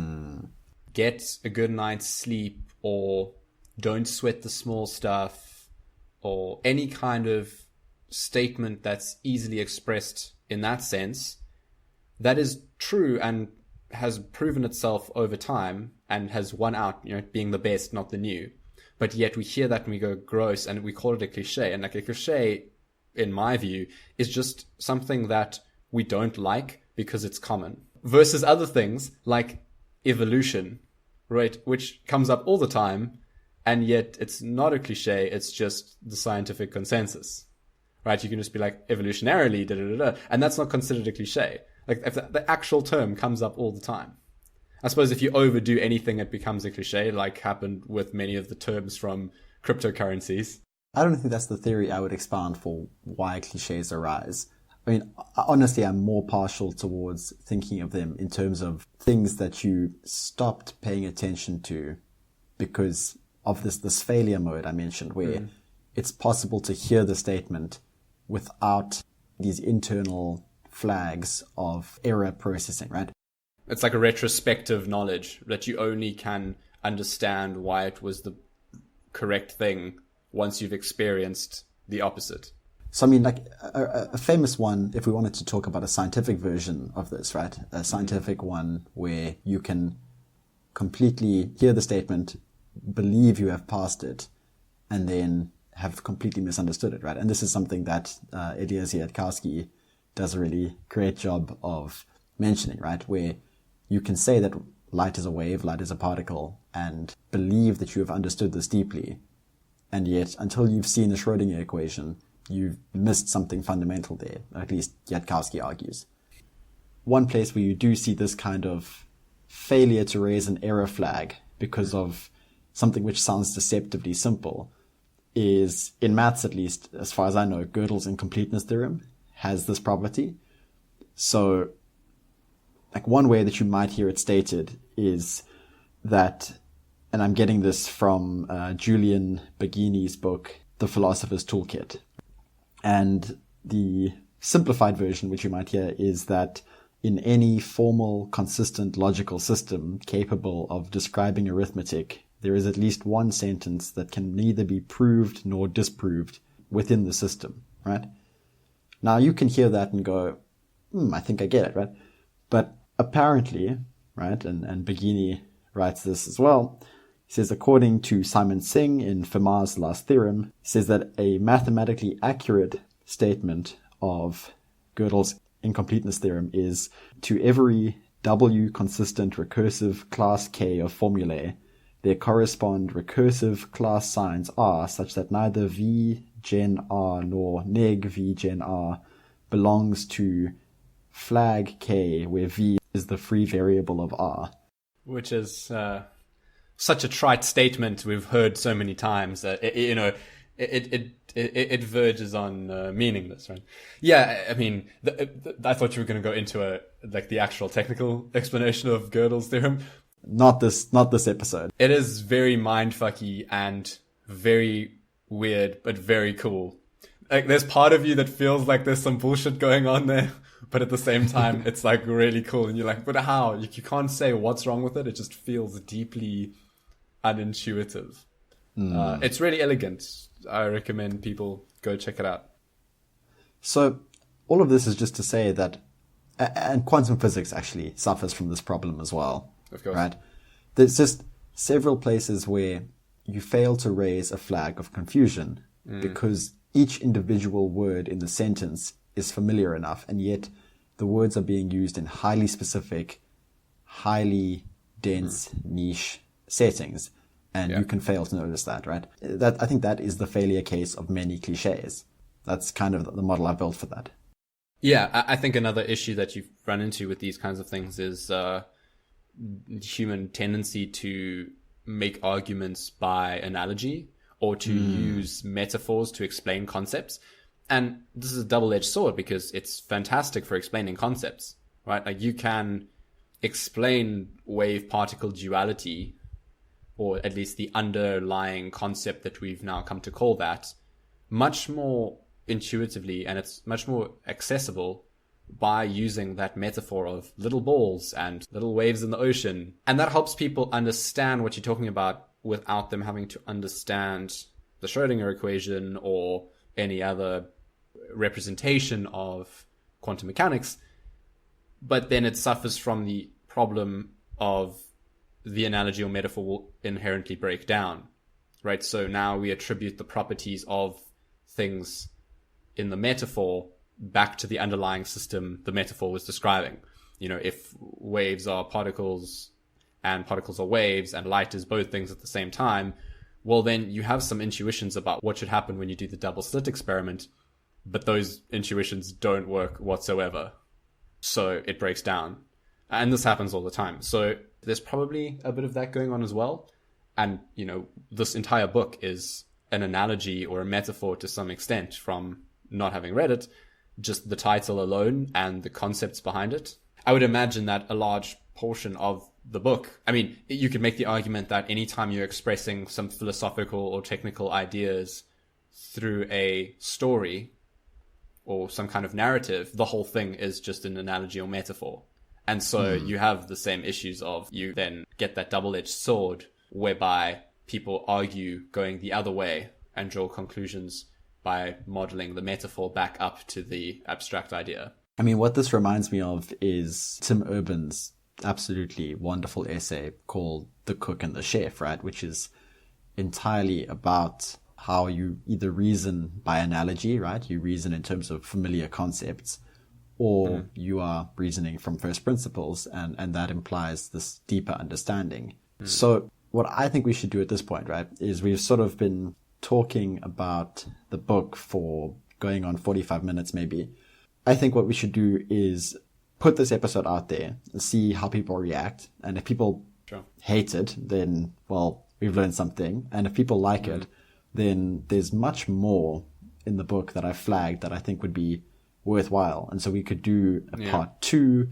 get a good night's sleep, or don't sweat the small stuff, or any kind of statement that's easily expressed in that sense, that is true and has proven itself over time and has won out, being the best, not the new. But yet we hear that and we go gross and we call it a cliche. And like a cliche, in my view, is just something that we don't like because it's common. Versus other things like evolution, right? Which comes up all the time, and yet it's not a cliche, it's just the scientific consensus, right? You can just be like, evolutionarily, da-da-da-da, and that's not considered a cliche. Like, if the actual term comes up all the time. I suppose if you overdo anything, it becomes a cliche, like happened with many of the terms from cryptocurrencies. I don't think that's the theory I would expound for why cliches arise. I mean, honestly, I'm more partial towards thinking of them in terms of things that you stopped paying attention to because of this failure mode I mentioned, where it's possible to hear the statement without these internal flags of error processing, right? It's like a retrospective knowledge that you only can understand why it was the correct thing once you've experienced the opposite. So, I mean, like a famous one, if we wanted to talk about a scientific version of this, right? A scientific one where you can completely hear the statement, believe you have passed it, and then have completely misunderstood it, right? And this is something that a.k.a. does a really great job of mentioning, right? Where you can say that light is a wave, light is a particle, and believe that you have understood this deeply. And yet, until you've seen the Schrödinger equation, you've missed something fundamental there, at least Gianluca argues. One place where you do see this kind of failure to raise an error flag because of something which sounds deceptively simple is, in maths at least, as far as I know, Gödel's incompleteness theorem has this property. So, like, one way that you might hear it stated is that, and I'm getting this from Julian Baggini's book, The Philosopher's Toolkit. And the simplified version, which you might hear, is that in any formal, consistent, logical system capable of describing arithmetic, there is at least one sentence that can neither be proved nor disproved within the system, right? Now, you can hear that and go, I think I get it, right? But apparently, right, and Baggini writes this as well, he says, according to Simon Singh in Fermat's last theorem, he says that a mathematically accurate statement of Gödel's incompleteness theorem is, to every W consistent recursive class K of formulae, there correspond recursive class signs R such that neither V gen R nor neg V gen R belongs to flag K, where V is the free variable of R. Which is such a trite statement we've heard so many times that it verges on meaningless, right? Yeah, I mean, I thought you were going to go into the actual technical explanation of Gödel's theorem. Not this episode. It is very mindfucky and very weird, but very cool. Like, there's part of you that feels like there's some bullshit going on there, but at the same time, it's like really cool. And you're like, but how? You can't say what's wrong with it. It just feels deeply unintuitive. It's really elegant. I recommend people go check it out. So all of this is just to say that, and quantum physics actually suffers from this problem as well. Of course. Right? There's just several places where you fail to raise a flag of confusion because each individual word in the sentence is familiar enough, and yet the words are being used in highly specific, highly dense niche settings. And you can fail to notice that, right? I think that is the failure case of many cliches. That's kind of the model I built for that. Yeah, I think another issue that you've run into with these kinds of things is human tendency to make arguments by analogy or to use metaphors to explain concepts. And this is a double-edged sword because it's fantastic for explaining concepts, right? Like you can explain wave-particle duality, or at least the underlying concept that we've now come to call that, much more intuitively, and it's much more accessible by using that metaphor of little balls and little waves in the ocean. And that helps people understand what you're talking about without them having to understand the Schrödinger equation or any other representation of quantum mechanics. But then it suffers from the problem of the analogy or metaphor will inherently break down, right? So now we attribute the properties of things in the metaphor back to the underlying system the metaphor was describing. You know, if waves are particles and particles are waves and light is both things at the same time, well, then you have some intuitions about what should happen when you do the double slit experiment, but those intuitions don't work whatsoever. So it breaks down. And this happens all the time. So there's probably a bit of that going on as well. And, you know, this entire book is an analogy or a metaphor to some extent from not having read it, just the title alone and the concepts behind it. I would imagine that a large portion of the book, I mean, you could make the argument that anytime you're expressing some philosophical or technical ideas through a story or some kind of narrative, the whole thing is just an analogy or metaphor. And so you have the same issues of you then get that double-edged sword whereby people argue going the other way and draw conclusions by modeling the metaphor back up to the abstract idea. I mean, what this reminds me of is Tim Urban's absolutely wonderful essay called The Cook and the Chef, right? Which is entirely about how you either reason by analogy, right? You reason in terms of familiar concepts, or you are reasoning from first principles, and that implies this deeper understanding. So what I think we should do at this point, right, is we've sort of been talking about the book for going on 45 minutes maybe. I think what we should do is put this episode out there and see how people react. And if people hate it, then, well, we've learned something. And if people like it, then there's much more in the book that I flagged that I think would be worthwhile. And so we could do a part 2,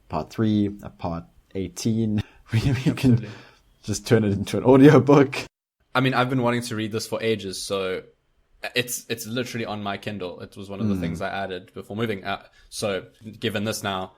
part 3, a part 18. We can just turn it into an audio book. I mean, I've been wanting to read this for ages, so it's literally on my Kindle. It was one of the things I added before moving. So given this now,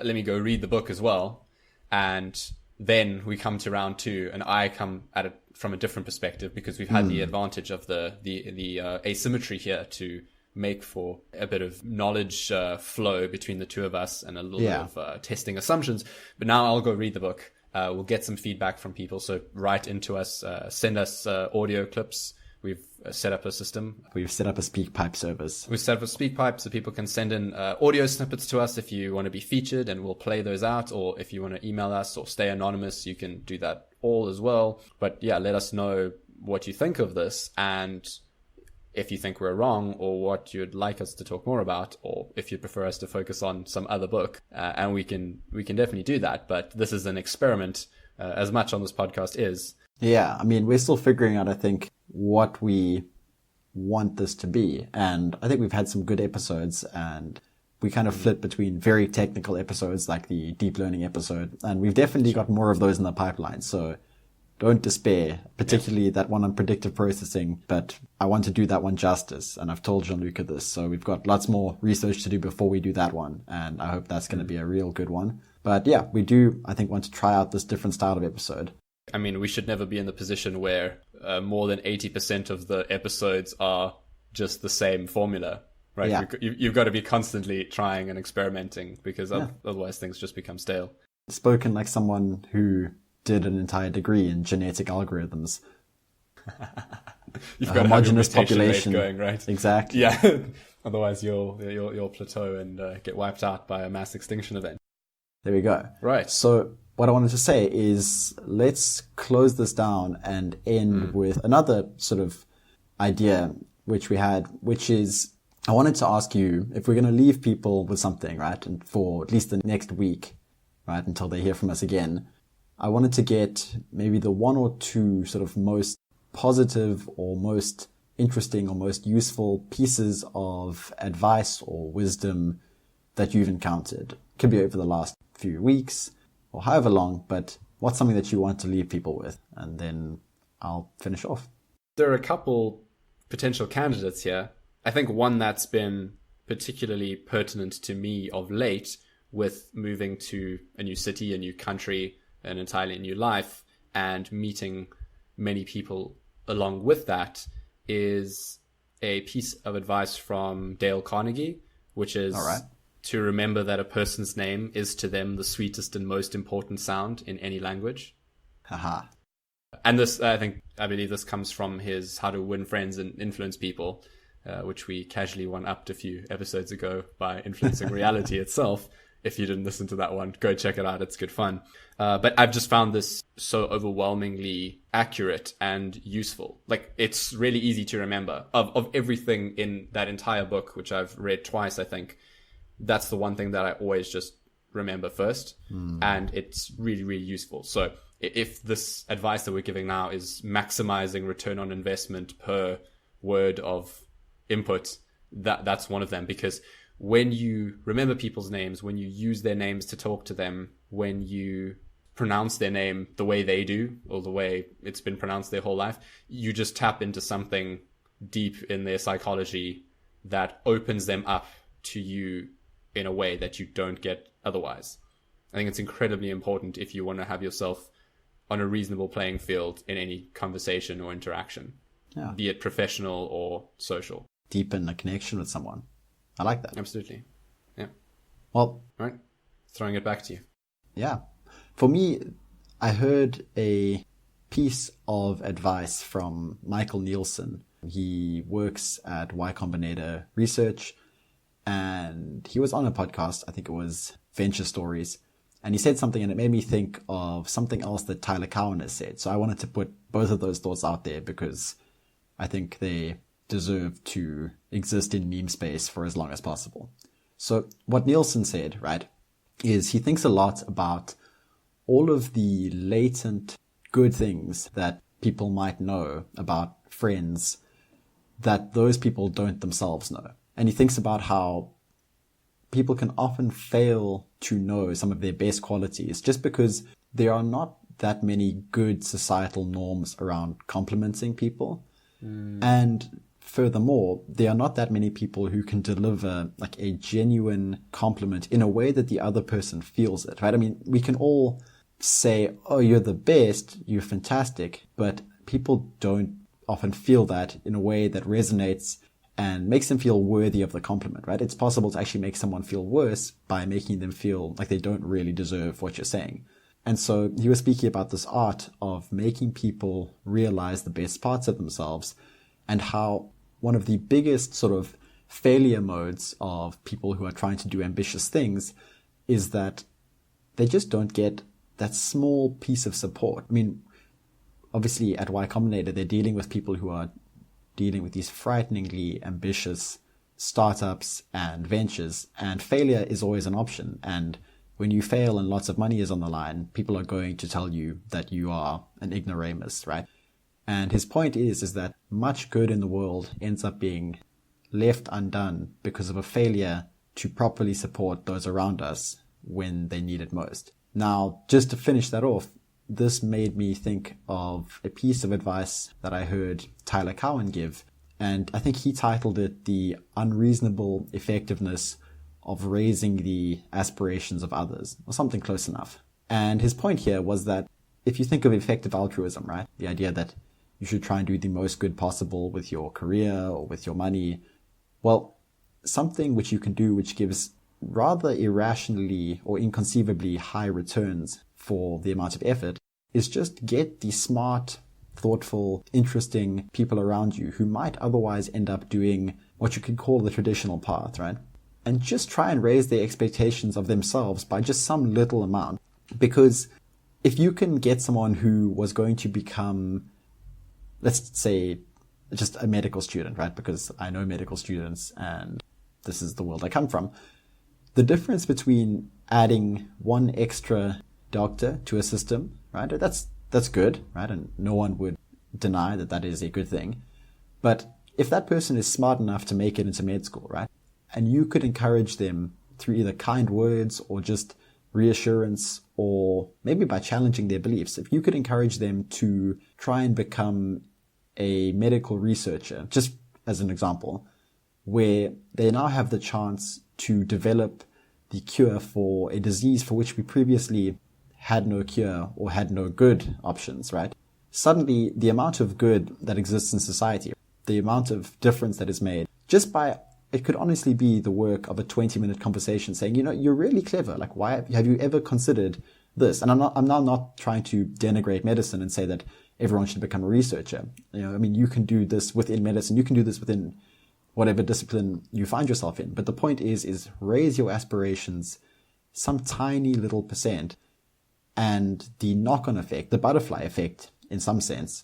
let me go read the book as well. And then we come to round 2 and I come at it from a different perspective because we've had the advantage of the asymmetry here to make for a bit of knowledge flow between the two of us and a little bit of testing assumptions. But now I'll go read the book. We'll get some feedback from people. So write into us, send us audio clips. We've set up a system. We've set up a SpeakPipe service. We've set up a SpeakPipe so people can send in audio snippets to us if you want to be featured, and we'll play those out. Or if you want to email us or stay anonymous, you can do that all as well. But yeah, let us know what you think of this, and if you think we're wrong, or what you'd like us to talk more about, or if you prefer us to focus on some other book. And we can definitely do that. But this is an experiment, as much on this podcast is. Yeah, I mean, we're still figuring out, I think, what we want this to be. And I think we've had some good episodes, and we kind of flit between very technical episodes like the deep learning episode. And we've definitely got more of those in the pipeline. So don't despair, particularly that one on predictive processing. But I want to do that one justice. And I've told Gianluca this. So we've got lots more research to do before we do that one. And I hope that's going to be a real good one. But yeah, we do, I think, want to try out this different style of episode. I mean, we should never be in the position where more than 80% of the episodes are just the same formula, right? Yeah. You've got to be constantly trying and experimenting because otherwise things just become stale. Spoken like someone who did an entire degree in genetic algorithms. You've got a homogeneous population going, right? Exactly. Yeah. Otherwise you'll plateau and get wiped out by a mass extinction event. There we go. Right. So what I wanted to say is let's close this down and end with another sort of idea which we had, which is I wanted to ask you if we're going to leave people with something, right? And for at least the next week, right? Until they hear from us again, I wanted to get maybe the one or two sort of most positive or most interesting or most useful pieces of advice or wisdom that you've encountered. Could be over the last few weeks or however long, but what's something that you want to leave people with? And then I'll finish off. There are a couple potential candidates here. I think one that's been particularly pertinent to me of late with moving to a new city, a new country, an entirely new life, and meeting many people along with that is a piece of advice from Dale Carnegie, which is to remember that a person's name is to them the sweetest and most important sound in any language. Haha. And this, I believe this comes from his How to Win Friends and Influence People, which we casually one-upped a few episodes ago by influencing reality itself. If you didn't listen to that one, go check it out. It's good fun. But I've just found this so overwhelmingly accurate and useful. Like, it's really easy to remember. Of everything in that entire book, which I've read twice, I think, that's the one thing that I always just remember first. And it's really, really useful. So if this advice that we're giving now is maximizing return on investment per word of input, that's one of them. Because when you remember people's names, when you use their names to talk to them, when you pronounce their name the way they do, or the way it's been pronounced their whole life, you just tap into something deep in their psychology that opens them up to you in a way that you don't get otherwise. I think it's incredibly important if you want to have yourself on a reasonable playing field in any conversation or interaction, be it professional or social. Deepen a connection with someone. I like that. Absolutely. Yeah. Well, all right. Throwing it back to you. Yeah. For me, I heard a piece of advice from Michael Nielsen. He works at Y Combinator Research, and he was on a podcast. I think it was Venture Stories. And he said something, and it made me think of something else that Tyler Cowen has said. So I wanted to put both of those thoughts out there because I think they deserve to exist in meme space for as long as possible. So what Nielsen said, right, is he thinks a lot about all of the latent good things that people might know about friends that those people don't themselves know. And he thinks about how people can often fail to know some of their best qualities just because there are not that many good societal norms around complimenting people. And furthermore, there are not that many people who can deliver like a genuine compliment in a way that the other person feels it, right? I mean, we can all say, oh, you're the best, you're fantastic, but people don't often feel that in a way that resonates and makes them feel worthy of the compliment, right? It's possible to actually make someone feel worse by making them feel like they don't really deserve what you're saying. And so he was speaking about this art of making people realize the best parts of themselves and how one of the biggest sort of failure modes of people who are trying to do ambitious things is that they just don't get that small piece of support. I mean, obviously at Y Combinator, they're dealing with people who are dealing with these frighteningly ambitious startups and ventures, and failure is always an option. And when you fail and lots of money is on the line, people are going to tell you that you are an ignoramus, right? And his point is that much good in the world ends up being left undone because of a failure to properly support those around us when they need it most. Now, just to finish that off, this made me think of a piece of advice that I heard Tyler Cowen give, and I think he titled it The Unreasonable Effectiveness of Raising the Aspirations of Others, or something close enough. And his point here was that if you think of effective altruism, right, the idea that you should try and do the most good possible with your career or with your money, well, something which you can do which gives rather irrationally or inconceivably high returns for the amount of effort is just get the smart, thoughtful, interesting people around you who might otherwise end up doing what you could call the traditional path, right? And just try and raise their expectations of themselves by just some little amount. Because if you can get someone who was going to become, let's say, just a medical student, right? Because I know medical students and this is the world I come from. The difference between adding one extra doctor to a system, right? That's good, right? And no one would deny that that is a good thing. But if that person is smart enough to make it into med school, right? And you could encourage them through either kind words or just reassurance, or maybe by challenging their beliefs, if you could encourage them to try and become a medical researcher, just as an example, where they now have the chance to develop the cure for a disease for which we previously had no cure or had no good options, right? Suddenly, the amount of good that exists in society, the amount of difference that is made, just by, it could honestly be the work of a 20-minute conversation saying, you're really clever. Like, why have you ever considered this? And I'm now not trying to denigrate medicine and say that everyone should become a researcher. You can do this within medicine. You can do this within whatever discipline you find yourself in. But the point is raise your aspirations some tiny little percent, and the knock-on effect, the butterfly effect in some sense,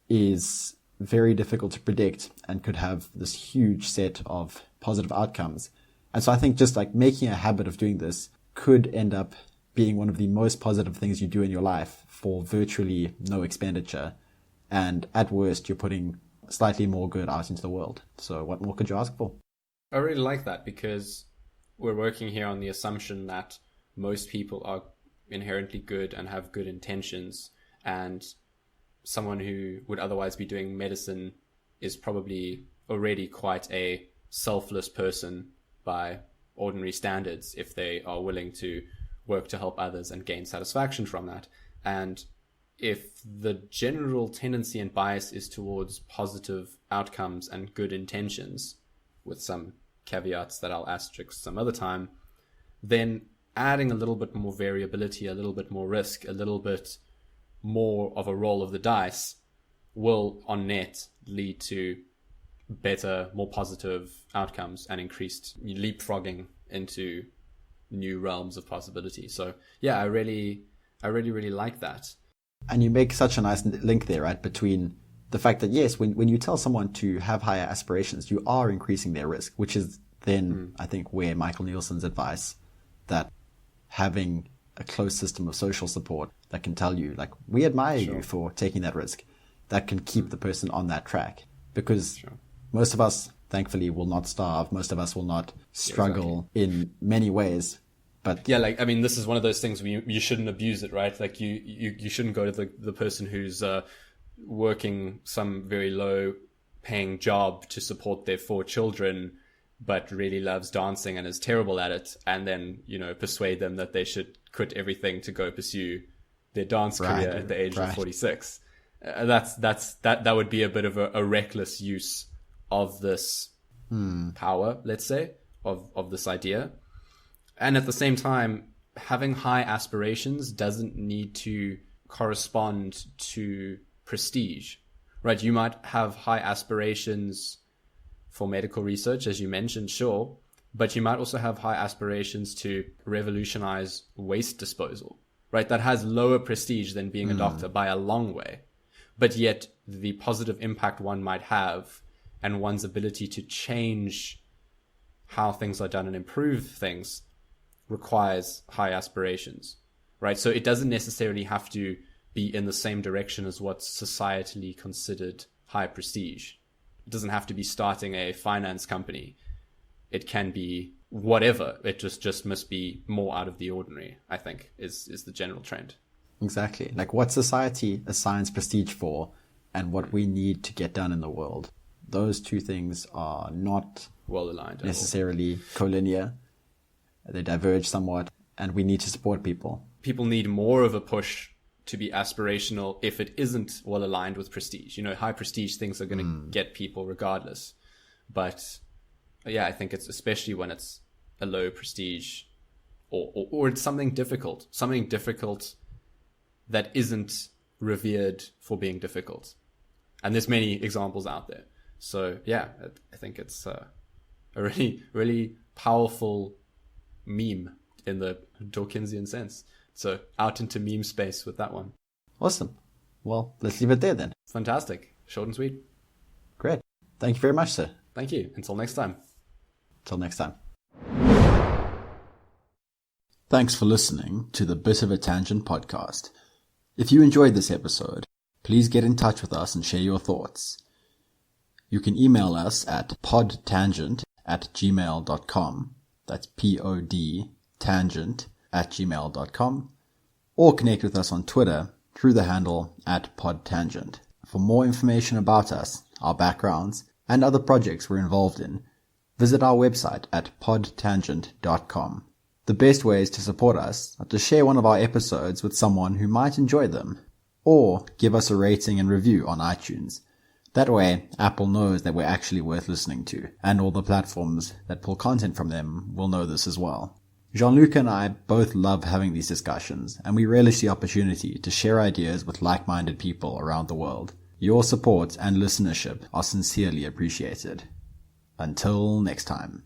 is very difficult to predict and could have this huge set of positive outcomes. And so I think just like making a habit of doing this could end up being one of the most positive things you do in your life for virtually no expenditure. And at worst, you're putting slightly more good out into the world. So what more could you ask for? I really like that, because we're working here on the assumption that most people are inherently good and have good intentions, and someone who would otherwise be doing medicine is probably already quite a selfless person by ordinary standards if they are willing to work to help others and gain satisfaction from that. And if the general tendency and bias is towards positive outcomes and good intentions, with some caveats that I'll asterisk some other time, then adding a little bit more variability, a little bit more risk, a little bit more of a roll of the dice will on net lead to better, more positive outcomes and increased leapfrogging into new realms of possibility. So yeah, I really like that. And you make such a nice link there, right? Between the fact that yes, when you tell someone to have higher aspirations, you are increasing their risk, which is then I think where Michael Nielsen's advice that having a close system of social support that can tell you, like, we admire you for taking that risk, that can keep the person on that track. Because most of us, thankfully, will not starve. Most of us will not struggle in many ways. But yeah, like, I mean, this is one of those things where you shouldn't abuse it, right? Like you shouldn't go to the person who's working some very low paying job to support their 4 children, but really loves dancing and is terrible at it, and then, persuade them that they should quit everything to go pursue their dance career at the age of 46. That would be a bit of a reckless use of this power, let's say, of this idea. And at the same time, having high aspirations doesn't need to correspond to prestige, right? You might have high aspirations for medical research, as you mentioned, sure, but you might also have high aspirations to revolutionize waste disposal, right? That has lower prestige than being a doctor by a long way. But yet the positive impact one might have and one's ability to change how things are done and improve things requires high aspirations, right? So it doesn't necessarily have to be in the same direction as what's societally considered high prestige. It doesn't have to be starting a finance company. It can be whatever. It just must be more out of the ordinary, I think, is the general trend. Exactly. Like what society assigns prestige for and what we need to get done in the world. Those two things are not well aligned, necessarily collinear. They diverge somewhat, and we need to support people. People need more of a push to be aspirational if it isn't well aligned with prestige. High prestige things are going to get people regardless. But yeah, I think it's especially when it's a low prestige or it's something difficult that isn't revered for being difficult. And there's many examples out there. So yeah, I think it's a really, really powerful meme in the Dawkinsian sense. So out into meme space with that one. Awesome. Well, let's leave it there then. Fantastic. Short and sweet. Great. Thank you very much, sir. Thank you. Until next time. Till next time. Thanks for listening to the Bit of a Tangent podcast. If you enjoyed this episode, please get in touch with us and share your thoughts. You can email us at podtangent@gmail.com. That's podtangent@gmail.com. Or connect with us on Twitter through the handle @podtangent. For more information about us, our backgrounds, and other projects we're involved in, visit our website at podtangent.com. The best ways to support us are to share one of our episodes with someone who might enjoy them, or give us a rating and review on iTunes. That way, Apple knows that we're actually worth listening to, and all the platforms that pull content from them will know this as well. Gianluca and I both love having these discussions, and we relish the opportunity to share ideas with like-minded people around the world. Your support and listenership are sincerely appreciated. Until next time.